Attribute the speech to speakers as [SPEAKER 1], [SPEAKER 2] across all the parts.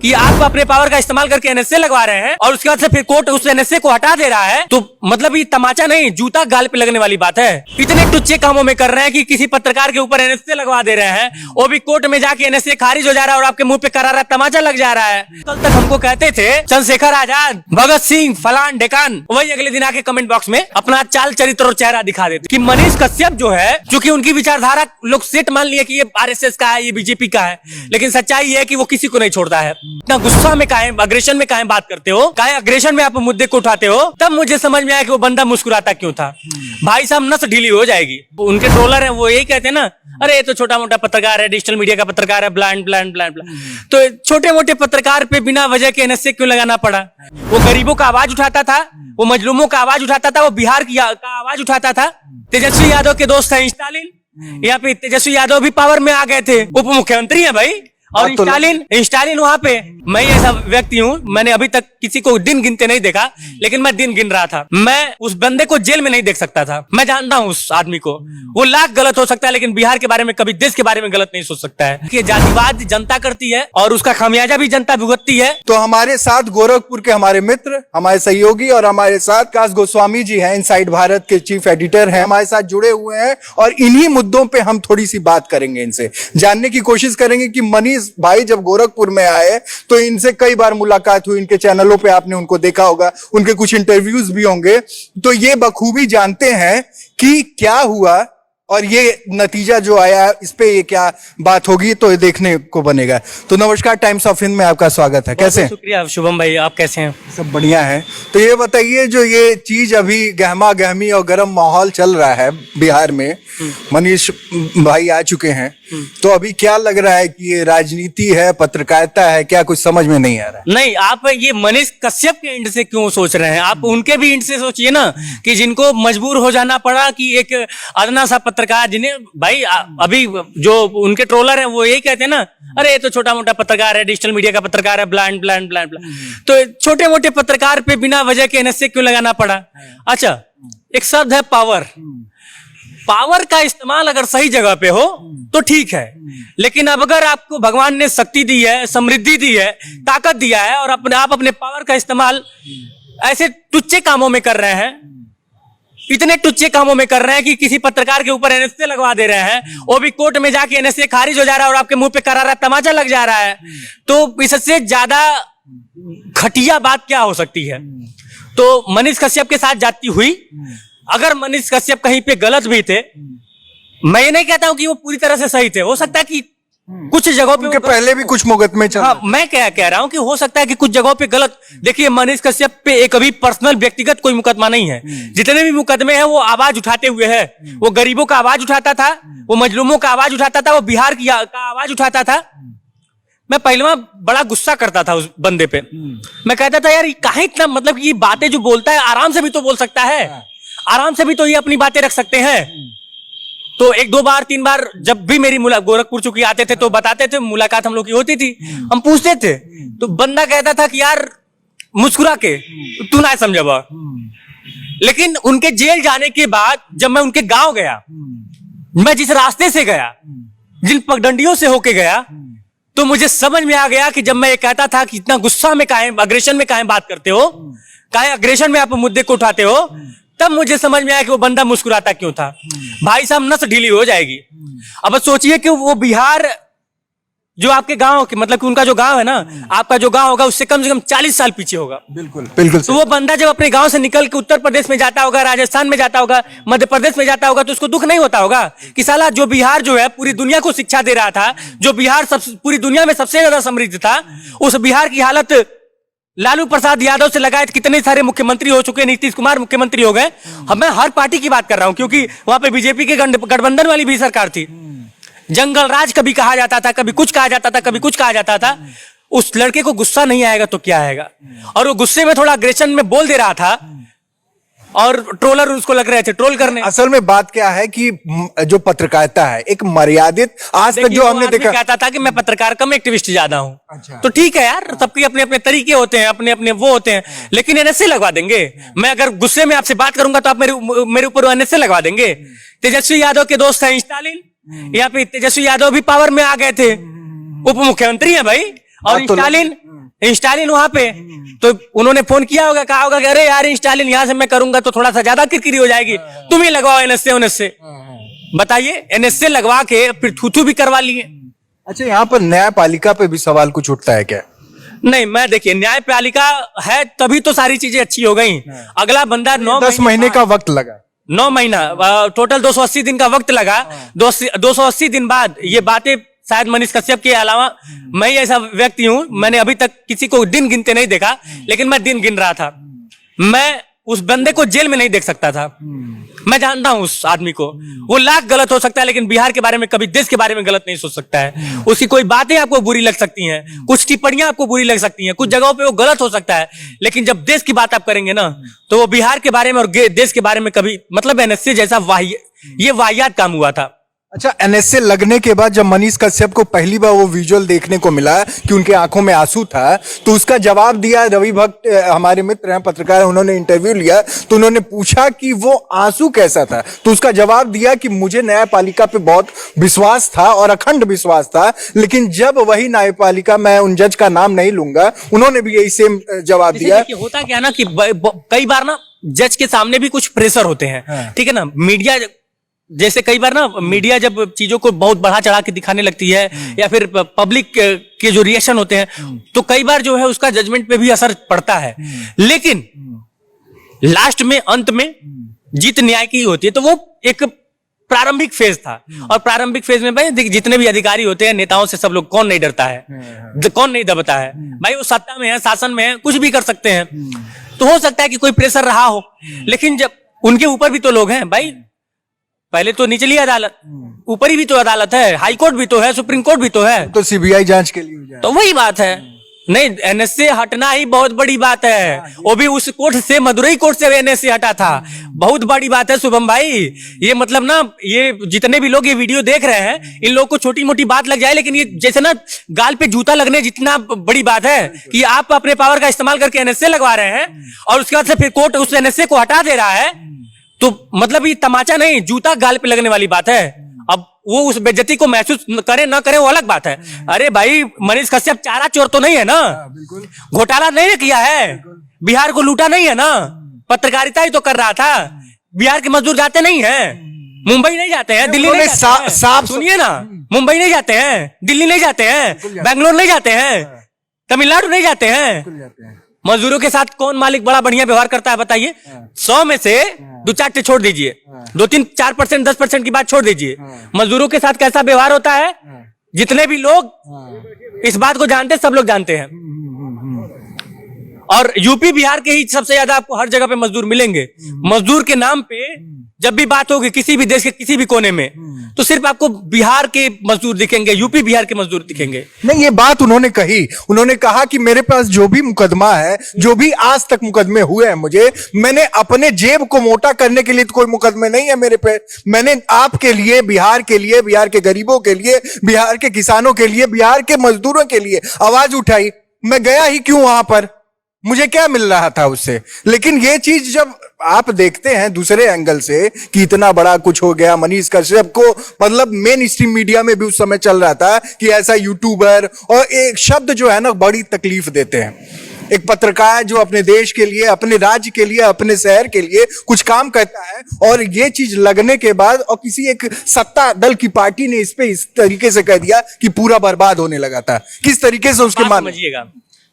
[SPEAKER 1] कि आप अपने पावर का इस्तेमाल करके एनएसए लगवा रहे हैं और उसके बाद से फिर कोर्ट उस एनएसए को हटा दे रहा है, तो मतलब ये तमाचा नहीं जूता गाल पे लगने वाली बात है। इतने टुच्चे कामों में कर रहे हैं कि किसी पत्रकार के ऊपर एनएसए लगवा दे रहे हैं, वो भी कोर्ट में जाके एनएसए खारिज हो जा रहा है और आपके मुंह पे करारा तमाचा लग जा रहा है। कल तक हमको कहते थे चंद्रशेखर आजाद, भगत सिंह, फलान ढेकान, वही अगले दिन आके कमेंट बॉक्स में अपना चाल चरित्र और चेहरा दिखा देते कि मनीष कश्यप जो है, जो कि उनकी विचारधारा लोग सेट मान लिया कि ये आरएसएस का है, ये बीजेपी का है, लेकिन सच्चाई ये है कि वो किसी को नहीं छोड़ता है। इतना गुस्सा में काहे, अग्रेशन में काहे बात करते हो, काहे अग्रेशन में आप मुद्दे को उठाते हो, तब मुझे समझ में आया कि वो बंदा मुस्कुराता क्यों था। भाई साहब नस ढीली हो जाएगी। उनके ट्रोलर हैं वो यही कहते हैं ना, अरे ये तो छोटा मोटा पत्रकार है, डिजिटल मीडिया का पत्रकार है, ब्लाइंड ब्लाइंड ब्लाइंड। तो छोटे मोटे पत्रकार पे बिना वजह के एनएसए क्यों लगाना पड़ा? वो गरीबों का आवाज उठाता था, वो मजलूमों का आवाज उठाता था, वो बिहार का आवाज उठाता था। तेजस्वी यादव के दोस्त हैं स्टालिन, यहाँ पे तेजस्वी यादव भी पावर में आ गए थे, उप मुख्यमंत्री है भाई। और स्टालिन वहां पे, मैं ऐसा व्यक्ति हूँ, मैंने अभी तक किसी को दिन गिनते नहीं देखा, लेकिन मैं दिन गिन रहा था। मैं उस बंदे को जेल में नहीं देख सकता था। मैं जानता हूँ उस आदमी को, वो लाख गलत हो सकता है, लेकिन बिहार के बारे में कभी देश के बारे में गलत नहीं सोच सकता है। कि जातिवाद जनता करती है और उसका खामियाजा भी जनता भुगतती है।
[SPEAKER 2] तो हमारे साथ गोरखपुर के हमारे मित्र, हमारे सहयोगी और हमारे साथ काश गोस्वामी जी हैं, इनसाइड भारत के चीफ एडिटर हैं, हमारे साथ जुड़े हुए हैं और इन्हीं मुद्दों पे हम थोड़ी सी बात करेंगे, इनसे जानने की कोशिश करेंगे कि मनीष भाई जब गोरखपुर में आए तो इनसे कई बार मुलाकात हुई, इनके चैनलों पे आपने उनको देखा होगा, उनके कुछ इंटरव्यूज भी होंगे, तो ये बखूबी जानते हैं कि क्या हुआ और ये नतीजा जो आया इस पे ये क्या बात होगी, तो ये देखने को बनेगा। तो नमस्कार, टाइम्स ऑफ हिंद में आपका स्वागत है। कैसे हैं?
[SPEAKER 1] शुक्रिया शुभम भाई, आप कैसे हैं?
[SPEAKER 2] सब बढ़िया है। तो ये बताइए, जो ये चीज अभी गहमा गहमी और गर्म माहौल चल रहा है बिहार में, मनीष भाई आ चुके हैं, तो अभी क्या लग रहा है कि ये राजनीति है, पत्रकारिता है, क्या कुछ समझ में नहीं आ रहा है?
[SPEAKER 1] नहीं, आप ये मनीष कश्यप के एंड से क्यों सोच रहे हैं? आप उनके भी एंड से सोचिए ना, कि जिनको मजबूर हो जाना पड़ा कि एक अदना सा पत्रकार, जिन्हें भाई अभी जो उनके ट्रोलर हैं वो यही कहते हैं ना, अरे ये तो छोटा मोटा पत्रकार है, डिजिटल मीडिया का पत्रकार है, ब्लाइंड ब्लाइंड ब्लाइंड। तो छोटे मोटे पत्रकार पे बिना वजह के एनएसए क्यों लगाना पड़ा? अच्छा, एक शब्द है पावर। पावर का इस्तेमाल अगर सही जगह पे हो तो ठीक है, लेकिन अब अगर आपको भगवान ने शक्ति दी है, समृद्धि दी है, ताकत दिया है और आप अपने पावर का इस्तेमाल ऐसे टुच्चे कामों में कर रहे हैं, इतने टुच्चे कामों में कर रहे हैं कि किसी पत्रकार के ऊपर एनएसए लगवा दे रहे हैं, वो भी कोर्ट में जाके एनएसए खारिज हो जा रहा है और आपके मुंह पे करारा तमाचा लग जा रहा है, तो इससे ज्यादा घटिया बात क्या हो सकती है? तो मनीष कश्यप के साथ जाती हुई, अगर मनीष कश्यप कहीं पे गलत भी थे, मैं ये नहीं कहता हूं कि वो पूरी तरह से सही थे, हो सकता है कि कुछ जगहों पे
[SPEAKER 2] पहले भी कुछ मुकदमे चल।
[SPEAKER 1] हाँ, मैं क्या कह रहा हूं कि हो सकता है कि कुछ जगहों पे गलत। देखिए, मनीष कश्यप पे एक अभी पर्सनल व्यक्तिगत कोई मुकदमा नहीं है। जितने भी मुकदमे हैं वो आवाज उठाते हुए है। वो गरीबों का आवाज उठाता था, वो मजलूमों का आवाज उठाता था, वो बिहार का आवाज उठाता था। मैं पहले बड़ा गुस्सा करता था उस बंदे पे। मैं कहता था यार काहे इतना, मतलब ये बातें जो बोलता है आराम से भी तो बोल सकता है, आराम से भी तो ये अपनी बातें रख सकते हैं। तो एक दो बार तीन बार जब भी मेरी गोरखपुर चूंकि आते थे तो बताते थे, मुलाकात हम लोग की होती थी, हम पूछते थे, तो बंदा कहता था कि यार मुस्कुरा के तू ना समझा। लेकिन उनके जेल जाने के बाद जब मैं उनके गांव गया, मैं जिस रास्ते से गया, जिन पगडंडियों से होके गया, तो मुझे समझ में आ गया कि जब मैं ये कहता था कि इतना गुस्सा में काहे, अग्रेशन में काहे बात करते हो, काहे अग्रेशन में आप मुद्दे को उठाते हो, तब मुझे समझ में आया कि वो बंदा मुस्कुराता क्यों था। भाई साहब नस ढीली हो जाएगी। अब सोचिए कि वो बिहार जो आपके गांव के, मतलब कि उनका जो गांव है ना, आपका जो गांव होगा उससे कम 40 साल पीछे होगा।
[SPEAKER 2] बिल्कुल बिल्कुल।
[SPEAKER 1] तो वो बंदा जब अपने गांव से निकल के उत्तर प्रदेश में जाता होगा, राजस्थान में जाता होगा, मध्य प्रदेश में जाता होगा, तो उसको दुख नहीं होता होगा कि साला जो बिहार जो है पूरी दुनिया को शिक्षा दे रहा था, जो बिहार पूरी दुनिया में सबसे ज्यादा समृद्ध था, उस बिहार की हालत लालू प्रसाद यादव से लगाए कितने सारे मुख्यमंत्री हो चुके, नीतीश कुमार मुख्यमंत्री हो गए। मैं हर पार्टी की बात कर रहा हूं, क्योंकि वहां पे बीजेपी के गठबंधन वाली भी सरकार थी। जंगल राज कभी कहा जाता था, कभी कुछ कहा जाता था, कभी कुछ कहा जाता था। उस लड़के को गुस्सा नहीं आएगा तो क्या आएगा? और वो गुस्से में थोड़ा अग्रेशन में बोल दे रहा था और ट्रोलर उसको लग रहे थे ट्रोल करने।
[SPEAKER 2] असल में बात क्या है कि जो पत्रकारिता है एक मर्यादित, आज तक जो हमने देखा,
[SPEAKER 1] कहता था कि मैं पत्रकार कम एक्टिविस्ट ज्यादा हूं।
[SPEAKER 2] अच्छा।
[SPEAKER 1] तो ठीक है यार, सबके अपने अपने तरीके होते हैं, अपने अपने वो होते हैं, लेकिन एनएसए लगवा देंगे। मैं अगर गुस्से में आपसे बात करूंगा तो आप मेरे ऊपर एनएसए लगवा देंगे। तेजस्वी यादव के दोस्त हैं स्टालिन, यहाँ पे तेजस्वी यादव भी पावर में आ गए थे, उप मुख्यमंत्री है भाई। और स्टालिन वहां पे, तो उन्होंने फोन किया होगा, कहा होगा कि अरे यार स्टालिन यहाँ से मैं करूंगा तो थोड़ा सा ज्यादा किरकिरी हो जाएगी, तुम ही लगवाओ एनएसए। बताइए, एनएसए लगवा के फिर थूथू भी करवा लिए।
[SPEAKER 2] अच्छा, यहाँ पर न्यायपालिका पे भी सवाल कुछ उठता है क्या?
[SPEAKER 1] नहीं, मैं देखिए, न्यायपालिका है तभी तो सारी चीजें अच्छी हो गई। अगला बंदा
[SPEAKER 2] 10 महीने का वक्त लगा,
[SPEAKER 1] 9 महीना टोटल 280 दिन का वक्त लगा। 280 दिन बाद ये बातें, शायद मनीष कश्यप के अलावा मैं ही ऐसा व्यक्ति हूं, मैंने अभी तक किसी को दिन गिनते नहीं देखा, लेकिन मैं दिन गिन रहा था। मैं उस बंदे को जेल में नहीं देख सकता था। मैं जानता हूं उस आदमी को, वो लाख गलत हो सकता है लेकिन बिहार के बारे में कभी देश के बारे में गलत नहीं सोच सकता है। उसकी कोई बातें आपको बुरी लग सकती हैं, कुछ टिप्पणियां आपको बुरी लग सकती हैं, कुछ जगहों पे वो गलत हो सकता है, लेकिन जब देश की बात आप करेंगे ना, तो वो बिहार के बारे में और देश के बारे में कभी, मतलब एनएसए जैसा ये वाहियात काम हुआ था।
[SPEAKER 2] अच्छा, एनएसए लगने के बाद जब मनीष कश्यप को पहली बार वो विजुअल देखने को मिला कि उनके आंखों में आंसू था, तो उसका जवाब दिया रवि भट्ट, हमारे मित्र हैं, पत्रकार, उन्होंने इंटरव्यू लिया, तो उन्होंने पूछा कि वो आंसू कैसा था, तो उसका जवाब दिया कि मुझे न्यायपालिका पे बहुत विश्वास था और अखंड विश्वास था, लेकिन जब वही न्यायपालिका, मैं उन जज का नाम नहीं लूंगा, उन्होंने भी यही सेम जवाब दिया।
[SPEAKER 1] होता क्या ना कि कई बार ना जज के सामने भी कुछ प्रेशर होते हैं, ठीक है ना। मीडिया जैसे कई बार ना, मीडिया जब चीजों को बहुत बढ़ा चढ़ा के दिखाने लगती है, या फिर पब्लिक के जो रिएक्शन होते हैं, तो कई बार जो है उसका जजमेंट पे भी असर पड़ता है। लेकिन लास्ट में, अंत में जीत न्याय की होती है। तो वो एक प्रारंभिक फेज था, और प्रारंभिक फेज में भाई जितने भी अधिकारी होते हैं, नेताओं से सब लोग, कौन नहीं डरता है, कौन नहीं दबता है भाई। वो सत्ता में है, शासन में है, कुछ भी कर सकते हैं। तो हो सकता है कि कोई प्रेशर रहा हो, लेकिन जब उनके ऊपर भी तो लोग हैं भाई। पहले तो निचली अदालत, ऊपर ही भी तो अदालत है, हाई कोर्ट भी तो है, सुप्रीम कोर्ट भी तो है,
[SPEAKER 2] तो सीबीआई जांच के लिए हो जाए।
[SPEAKER 1] तो वही बात है। नहीं, एनएसए हटना ही बहुत बड़ी बात है, वो भी उस कोर्ट से, मदुरई कोर्ट से एनएसए हटा था, बहुत बड़ी बात है शुभम भाई। ये मतलब ना, ये जितने भी लोग ये वीडियो देख रहे हैं, इन लोग को छोटी मोटी बात लग जाए, लेकिन ये जैसे ना गाल पे जूता लगने जितना बड़ी बात है कि आप अपने पावर का इस्तेमाल करके एनएसए लगवा रहे हैं, और उसके बाद से फिर कोर्ट उस एनएसए को हटा दे रहा है। तो मतलब ये तमाचा नहीं, जूता गाल पे लगने वाली बात है। अब वो उस बेइज्जती को महसूस करे ना करे, वो अलग बात है। अरे भाई, मनीष कश्यप चारा चोर तो नहीं है ना, घोटाला नहीं किया है, बिहार को लूटा नहीं है ना, पत्रकारिता ही तो कर रहा था। बिहार के मजदूर जाते नहीं है, मुंबई नहीं जाते हैं, दिल्ली नहीं जाते हैं। सुनिए ना, मुंबई नहीं जाते हैं, दिल्ली नहीं जाते हैं, बेंगलोर नहीं जाते हैं, तमिलनाडु नहीं जाते हैं। मजदूरों के साथ कौन मालिक बड़ा बढ़िया व्यवहार करता है बताइए? 100 में से 2-4 छोड़ दीजिए, 2-3-4%, 10% की बात छोड़ दीजिए, मजदूरों के साथ कैसा व्यवहार होता है, जितने भी लोग इस बात को जानते हैं, सब लोग जानते हैं। और यूपी बिहार के ही सबसे ज्यादा आपको हर जगह पे मजदूर मिलेंगे। मजदूर के नाम पे जब भी बात होगी किसी भी देश के किसी भी कोने में, तो सिर्फ आपको बिहार के मजदूर दिखेंगे, यूपी बिहार के मजदूर दिखेंगे।
[SPEAKER 2] नहीं, ये बात उन्होंने कही, उन्होंने कहा कि मेरे पास जो भी मुकदमा है, जो भी आज तक मुकदमे हुए हैं, मुझे, मैंने अपने जेब को मोटा करने के लिए तो कोई मुकदमे नहीं है मेरे पे। मैंने आपके लिए, बिहार के लिए, बिहार के गरीबों के लिए, बिहार के किसानों के लिए, बिहार के मजदूरों के लिए आवाज उठाई। मैं गया ही क्यों वहां पर, मुझे क्या मिल रहा था उससे? लेकिन ये चीज जब आप देखते हैं दूसरे एंगल से कि इतना बड़ा कुछ हो गया, मनीष कश्यप को, मतलब मेन स्ट्रीम मीडिया में भी उस समय चल रहा था कि ऐसा यूट्यूबर, और एक शब्द जो है ना बड़ी तकलीफ देते हैं। एक पत्रकार जो अपने देश के लिए, अपने राज्य के लिए, अपने शहर के लिए कुछ काम करता है, और ये चीज लगने के बाद और किसी एक सत्ता दल की पार्टी ने इस पे इस तरीके से कह दिया कि पूरा बर्बाद होने लगा था। किस तरीके से उसके मान,
[SPEAKER 1] समझिएगा,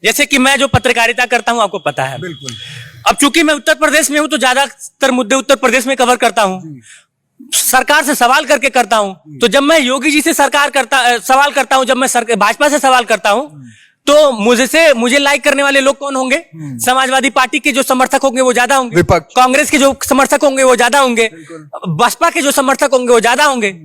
[SPEAKER 1] जैसे कि मैं जो पत्रकारिता करता हूं आपको पता है।
[SPEAKER 2] बिल्कुल।
[SPEAKER 1] अब चूंकि मैं उत्तर प्रदेश में हूं तो ज्यादातर मुद्दे उत्तर प्रदेश में कवर करता हूं, सरकार से सवाल करके करता हूं। तो जब मैं योगी जी से सवाल करता हूं, जब मैं भाजपा से सवाल करता हूं, तो मुझे लाइक करने वाले लोग कौन होंगे? समाजवादी पार्टी के जो समर्थक होंगे वो ज्यादा होंगे, कांग्रेस के जो समर्थक होंगे वो ज्यादा होंगे, बसपा के जो समर्थक होंगे वो ज्यादा होंगे।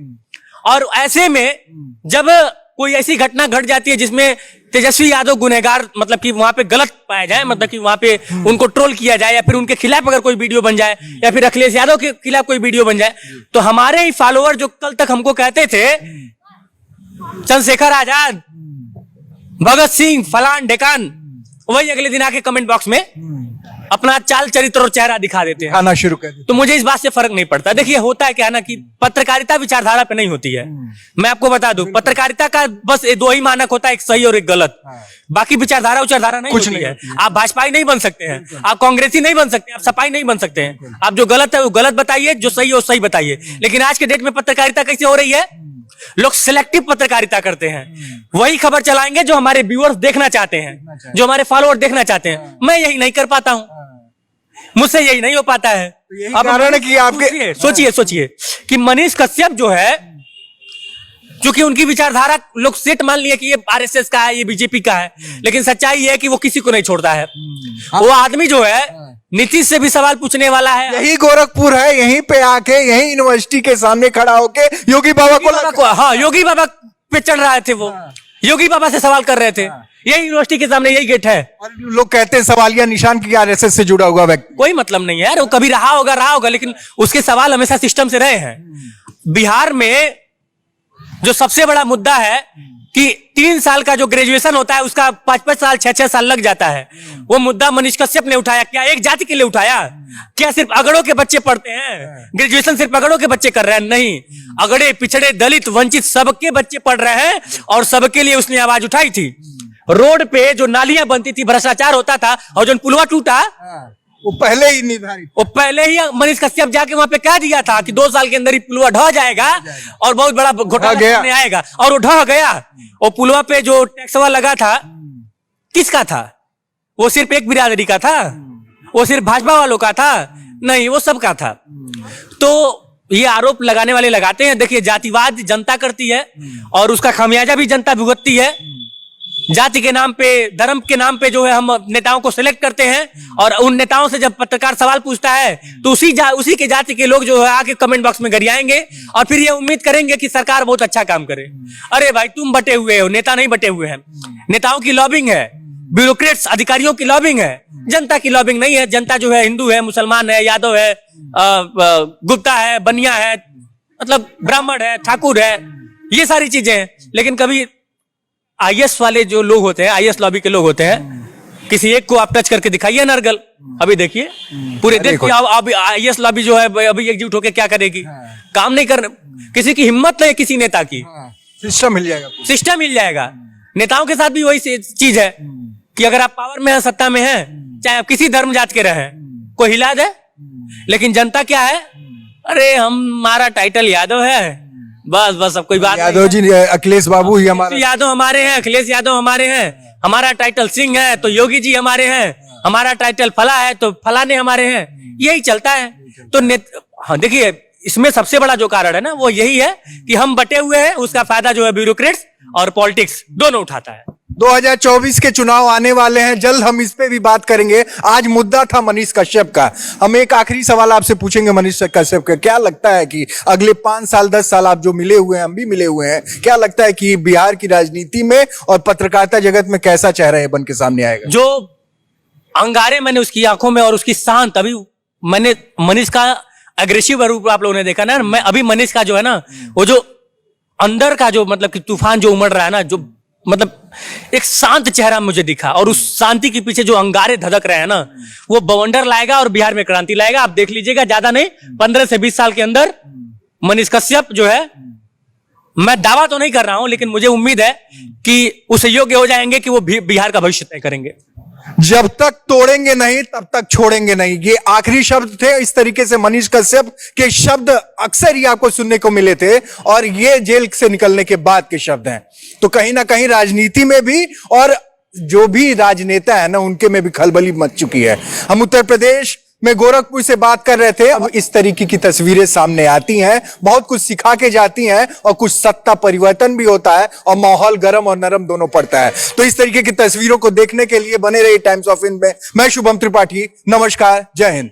[SPEAKER 1] और ऐसे में जब कोई ऐसी घटना घट जाती है जिसमें तेजस्वी यादव गुनहगार, मतलब कि वहां पे गलत पाया जाए, मतलब कि वहां पे उनको ट्रोल किया जाए, या फिर उनके खिलाफ अगर कोई वीडियो बन जाए, या फिर अखिलेश यादव के खिलाफ कोई वीडियो बन जाए, तो हमारे ही फॉलोअर जो कल तक हमको कहते थे चंद्रशेखर आजाद, भगत सिंह, फलान ढेकान, वही अगले दिन आके कमेंट बॉक्स में अपना चाल चरित्र और चेहरा दिखा देते हैं।
[SPEAKER 2] खाना शुरू कर देते
[SPEAKER 1] तो मुझे इस बात से फर्क नहीं पड़ता। देखिए होता है क्या है ना कि पत्रकारिता विचारधारा पे नहीं होती है। मैं आपको बता दूं, पत्रकारिता का बस ये दो ही मानक होता है, एक सही और एक गलत। बाकी विचारधारा नहीं
[SPEAKER 2] कुछ
[SPEAKER 1] होती
[SPEAKER 2] नहीं
[SPEAKER 1] है।
[SPEAKER 2] होती है।
[SPEAKER 1] आप भाजपाई नहीं बन सकते हैं, आप कांग्रेसी नहीं बन सकते, आप सपाई नहीं बन सकते हैं। आप जो गलत है वो गलत बताइए, जो सही है वो सही बताइए। लेकिन आज के डेट में पत्रकारिता कैसे हो रही है? लोग सिलेक्टिव पत्रकारिता करते हैं। वही खबर चलाएंगे जो हमारे व्यूअर्स देखना चाहते हैं, जो हमारे फॉलोअर देखना चाहते हैं। मैं यही नहीं कर पाता हूं, मुझसे यही नहीं हो पाता है।
[SPEAKER 2] यही कारण है कि आपके
[SPEAKER 1] सोचिए कि मनीष कश्यप जो है, क्योंकि उनकी विचारधारा लोग सेट मान लिए कि ये आरएसएस का है, ये बीजेपी का है, लेकिन सच्चाई ये है कि वो किसी को नहीं छोड़ता है। वो आदमी जो है नीतीश से भी सवाल पूछने वाला है।
[SPEAKER 2] यही गोरखपुर है, यहीं पे आके यही यूनिवर्सिटी के सामने खड़ा होके योगी बाबा को
[SPEAKER 1] हाँ, योगी बाबा पे चढ़ रहे थे। वो योगी बाबा से सवाल कर रहे थे। यही यूनिवर्सिटी के सामने यही गेट है।
[SPEAKER 2] और लोग कहते हैं सवालिया निशान की आरएसएस से जुड़ा हुआ व्यक्ति।
[SPEAKER 1] कोई मतलब नहीं है यार, वो कभी रहा होगा, लेकिन उसके सवाल हमेशा सिस्टम से रहे हैं। बिहार में जो सबसे बड़ा मुद्दा है कि 3 साल का जो ग्रेजुएशन होता है उसका 5-5 साल 6-6 साल लग जाता है। वो मुद्दा मनीष कश्यप ने उठाया। क्या एक जाति के लिए उठाया? क्या सिर्फ अगड़ों के बच्चे पढ़ते हैं? ग्रेजुएशन सिर्फ अगड़ों के बच्चे कर रहे हैं? नहीं, अगड़े, पिछड़े, दलित, वंचित सबके बच्चे पढ़ रहे हैं। और सबके लिए उसने आवाज उठाई थी। रोड पे जो नालियां बनती थी, भ्रष्टाचार होता था, और जो पुलवा टूटा
[SPEAKER 2] वो पहले ही निर्धारित,
[SPEAKER 1] वो पहले ही मनीष कश्यप जाके वहां पे कह दिया था कि 2 साल के अंदर ही पुलवा ढह जाएगा और बहुत बड़ा घोटाला सामने आएगा। और वो ढह गया। वो पुलवा पे जो टैक्सवा लगा था, किसका था? वो सिर्फ एक बिरादरी का था? वो सिर्फ भाजपा वालों का था? नहीं, वो सबका था। तो ये आरोप लगाने वाले लगाते हैं। देखिए, जातिवाद जनता करती है और उसका खामियाजा भी जनता भुगतती है। जाति के नाम पे, धर्म के नाम पे जो है हम नेताओं को सिलेक्ट करते हैं, और उन नेताओं से जब पत्रकार सवाल पूछता है तो उसी के जाति के लोग जो है आके कमेंट बॉक्स में गरियाएंगे और फिर ये उम्मीद करेंगे कि सरकार बहुत अच्छा काम करे। अरे भाई, तुम बटे हुए हो, नेता नहीं बटे हुए हैं। नेताओं की लॉबिंग है, ब्यूरोक्रेट्स अधिकारियों की लॉबिंग है, जनता की लॉबिंग नहीं है। जनता जो है हिंदू है, मुसलमान है, यादव है, गुप्ता है, बनिया है, मतलब ब्राह्मण है, ठाकुर है, ये सारी चीजें हैं। लेकिन कभी आईएएस वाले जो लोग होते हैं, आईएएस लॉबी के लोग होते हैं, किसी एक को आप टच करके दिखाइए नरगल, अभी देखिए पूरे देश की आईएएस लॉबी जो है अभी एकजुट होकर क्या करेगी? काम नहीं करने, किसी की हिम्मत नहीं, किसी नेता की।
[SPEAKER 2] सिस्टम मिल जाएगा,
[SPEAKER 1] सिस्टम मिल जाएगा। नेताओं के साथ भी वही चीज है कि अगर आप पावर में है, सत्ता में है, चाहे आप किसी धर्म जात के रहे, कोई हिला दे। लेकिन जनता क्या है? अरे हमारा टाइटल यादव है, बस अब कोई बात
[SPEAKER 2] यादव जी, अखिलेश बाबू ही हमारा,
[SPEAKER 1] यादव हमारे हैं, अखिलेश यादव हमारे हैं, हमारा टाइटल सिंह है तो योगी जी हमारे हैं, हमारा टाइटल फला है तो फलाने हमारे हैं। यही चलता है। तो हाँ, देखिए, इसमें सबसे बड़ा जो कारण है ना, वो यही है कि हम बटे हुए हैं। उसका फायदा जो है ब्यूरोक्रेट्स और पॉलिटिक्स दोनों उठाता है।
[SPEAKER 2] 2024 के चुनाव आने वाले हैं, जल्द हम इस पे भी बात करेंगे। आज मुद्दा था मनीष कश्यप का। हम एक आखिरी सवाल आपसे पूछेंगे मनीष कश्यप का। क्या लगता है कि अगले 5 साल 10 साल आप जो मिले हुए हैं, हम भी मिले हुए हैं, क्या लगता है कि बिहार की राजनीति में और पत्रकारिता जगत में कैसा चेहरा है बन के सामने आएगा?
[SPEAKER 1] जो अंगारे मैंने उसकी आंखों में और उसकी शांत, अभी मैंने मनीष का अग्रेसिव रूप आप लोगों ने देखा ना, मैं अभी मनीष का जो है ना, वो जो अंदर का जो मतलब कि तूफान जो उमड़ रहा है ना, जो मतलब एक शांत चेहरा मुझे दिखा, और उस शांति के पीछे जो अंगारे धधक रहे हैं ना, वो बवंडर लाएगा और बिहार में क्रांति लाएगा। आप देख लीजिएगा, ज्यादा नहीं, 15 से 20 साल के अंदर मनीष कश्यप जो है, मैं दावा तो नहीं कर रहा हूं, लेकिन मुझे उम्मीद है कि उसे योग्य हो जाएंगे कि वो बिहार का भविष्य तय करेंगे।
[SPEAKER 2] जब तक तोड़ेंगे नहीं तब तक छोड़ेंगे नहीं, ये आखिरी शब्द थे। इस तरीके से मनीष कश्यप के शब्द अक्सर ही आपको सुनने को मिले थे, और ये जेल से निकलने के बाद के शब्द हैं। तो कहीं ना कहीं राजनीति में भी और जो भी राजनेता है ना, उनके में भी खलबली मच चुकी है। हम उत्तर प्रदेश में गोरखपुर से बात कर रहे थे। अब इस तरीके की तस्वीरें सामने आती हैं, बहुत कुछ सिखा के जाती हैं, और कुछ सत्ता परिवर्तन भी होता है और माहौल गर्म और नरम दोनों पड़ता है। तो इस तरीके की तस्वीरों को देखने के लिए बने रहिए टाइम्स ऑफ इंडिया में। मैं शुभम त्रिपाठी, नमस्कार, जय हिंद।